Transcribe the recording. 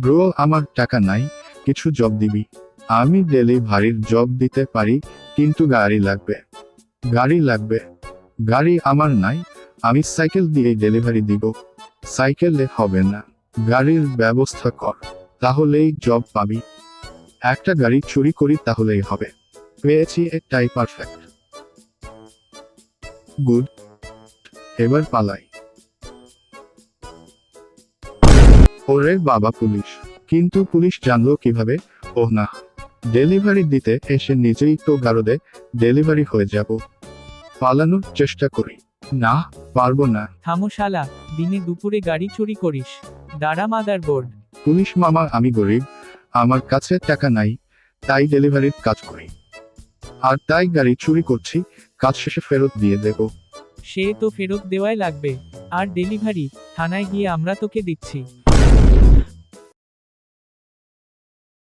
Bro, আমার টাকা নাই, কিছু জব দিবি? আমি ডেলিভারির জব দিতে পারি, কিন্তু গাড়ি লাগবে। গাড়ি লাগবে? গাড়ি আমার নাই, আমি সাইকেল দিয়ে ডেলিভারি দিব। সাইকেলে হবে না, গাড়ির ব্যবস্থা কর, তাহলেই জব পাবি। একটা গাড়ি চুরি করি তাহলেই হবে। পেয়েছি, এটাই পারফেক্ট। গুড, এবার পালাই। ওরে বাবা, পুলিশ! কিন্তু পুলিশ জানলো কিভাবে? ওহ না, ডেলিভারি দিতে এসে নিজেই তো গারদে ডেলিভারি হয়ে যাব। পালানোর চেষ্টা করি। না, পারবো না। থামো শালা, দিনে দুপুরে গাড়ি চুরি করিস? দাঁড়া মাদারবোর্ড। পুলিশ মামা, আমি গরিব, আমার কাছে টাকা নাই, তাই ডেলিভারির কাজ করি। আর তাই গাড়ি চুরি করছি, কাজ শেষে ফেরত দিয়ে দেব। সে তো ফেরত দেওয়াই লাগবে। আর ডেলিভারি? থানায় গিয়ে আমরা তোকে দিচ্ছি।